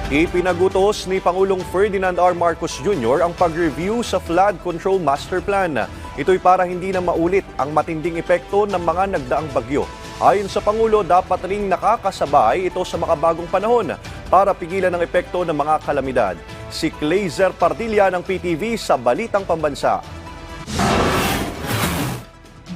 Ipinagutos ni Pangulong Ferdinand R. Marcos Jr. ang pag-review sa Flood Control Master Plan. Ito'y para hindi na maulit ang matinding epekto ng mga nagdaang bagyo. Ayon sa Pangulo, dapat ring nakakasabay ito sa makabagong panahon para pigilan ang epekto ng mga kalamidad. Si Clayzer Pardilla ng PTV sa Balitang Pambansa.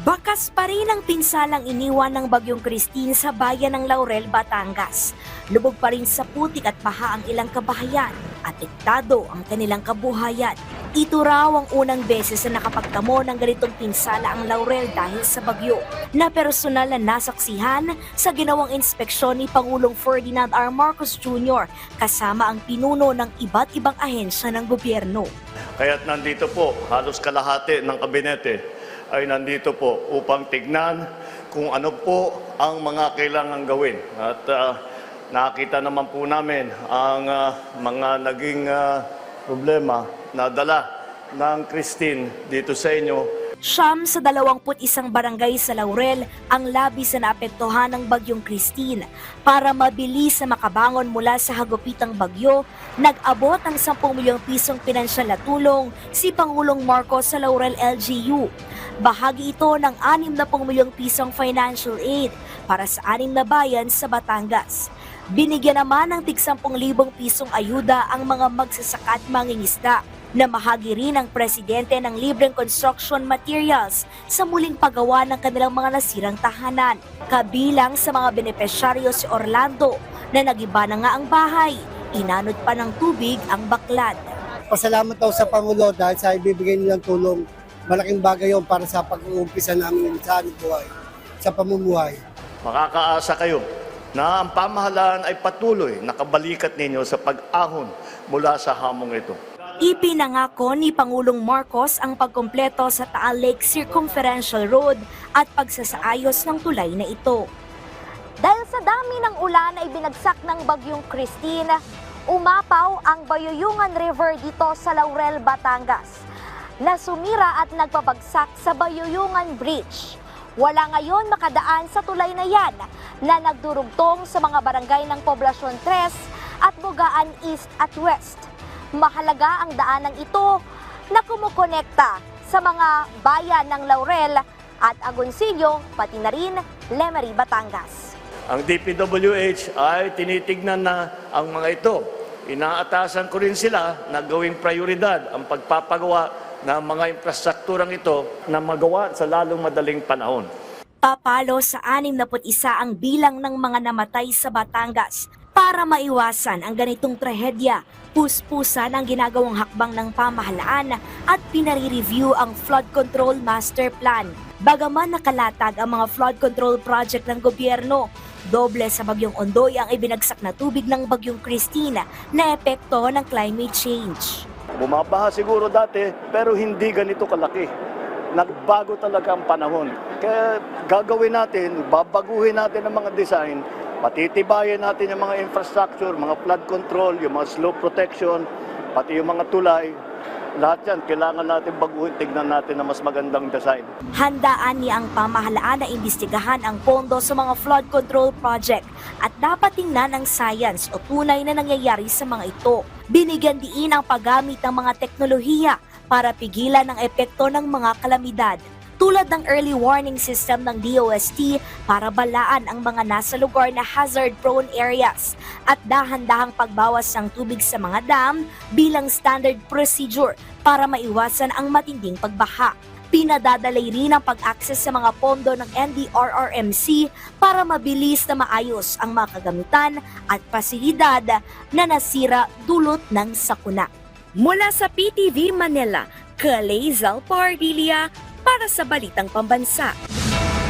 Bakas pa rin ang pinsalang iniwan ng Bagyong Christine sa bayan ng Laurel, Batangas. Lubog pa rin sa putik at baha ang ilang kabahayan. Apektado ang kanilang kabuhayan. Ito raw ang unang beses na nakapagtamo ng ganitong pinsala ang Laurel dahil sa bagyo, na personal na nasaksihan sa ginawang inspeksyon ni Pangulong Ferdinand R. Marcos Jr. kasama ang pinuno ng iba't ibang ahensya ng gobyerno. Kaya't nandito po, halos kalahati ng kabinete ay nandito po upang tignan kung ano po ang mga kailangang gawin. At nakita naman po namin ang mga naging problema na dala ng Christine dito sa inyo. Siyam sa 21 barangay sa Laurel ang labis na naapektuhan ng Bagyong Christine. Para mabilis na makabangon mula sa hagupitang bagyo, nag-abot ng 10 milyong pisong pinansyal na tulong si Pangulong Marcos sa Laurel LGU. Bahagi ito ng 60 milyong pisong financial aid para sa 6 na bayan sa Batangas. Binigyan naman ng tig 10,000 pisong ayuda ang mga magsasaka at mangingisda, na mahagi rin ang presidente ng libreng construction materials sa muling paggawa ng kanilang mga nasirang tahanan. Kabilang sa mga benepisyaryo si Orlando na nagiba na nga ang bahay, inanod pa ng tubig ang baklad. Pasalamat daw sa Pangulo dahil sa ibibigay nilang tulong. Malaking bagay yun para sa pag-uumpisa namin sa aming buhay, sa pamumuhay. Makakaasa kayo na ang pamahalaan ay patuloy nakabalikat ninyo sa pag-ahon mula sa hamong ito. Ipinangako ni Pangulong Marcos ang pagkumpleto sa Taal Lake Circumferential Road at pagsasaayos ng tulay na ito. Dahil sa dami ng ulan ay binagsak ng Bagyong Christine, umapaw ang Bayuyungan River dito sa Laurel, Batangas, na sumira at nagpabagsak sa Bayuyungan Bridge. Wala ngayon makadaan sa tulay na yan na nagdurugtong sa mga barangay ng Poblasyon 3 at Bugaan East at West. Mahalaga ang daanang ito na kumukonekta sa mga bayan ng Laurel at Agoncillo, pati na rin Lemery, Batangas. Ang DPWH ay tinitignan na ang mga ito. Inaatasan ko rin sila na gawing prioridad ang pagpapagawa ng mga infrastrukturang ito na magawa sa lalong madaling panahon. Papalo sa 61 ang bilang ng mga namatay sa Batangas. Para maiwasan ang ganitong trahedya, puspusan ang ginagawang hakbang ng pamahalaan at pinare-review ang Flood Control Master Plan. Bagaman nakalatag ang mga flood control project ng gobyerno, doble sa Bagyong Ondoy ang ibinagsak na tubig ng Bagyong Christine na epekto ng climate change. Bumabaha siguro dati pero hindi ganito kalaki. Nagbago talaga ang panahon. Kaya gagawin natin, babaguhin natin ang mga design, patitibayin natin yung mga infrastructure, mga flood control, yung mga slope protection, pati yung mga tulay. Lahat yan, kailangan natin baguhin, tignan natin na mas magandang design. Handaan niya ang pamahalaan na imbestigahan ang pondo sa mga flood control project at dapat tingnan ang science o tunay na nangyayari sa mga ito. Binigyan diin ang paggamit ng mga teknolohiya para pigilan ang epekto ng mga kalamidad, tulad ng early warning system ng DOST para balaan ang mga nasa lugar na hazard-prone areas at dahan-dahang pagbawas ng tubig sa mga dam bilang standard procedure para maiwasan ang matinding pagbaha. Pinadadalay rin ang pag-access sa mga pondo ng NDRRMC para mabilis na maayos ang mga kagamitan at pasilidad na nasira dulot ng sakuna. Mula sa PTV Manila, Clayzer Pardilla para sa Balitang Pambansa.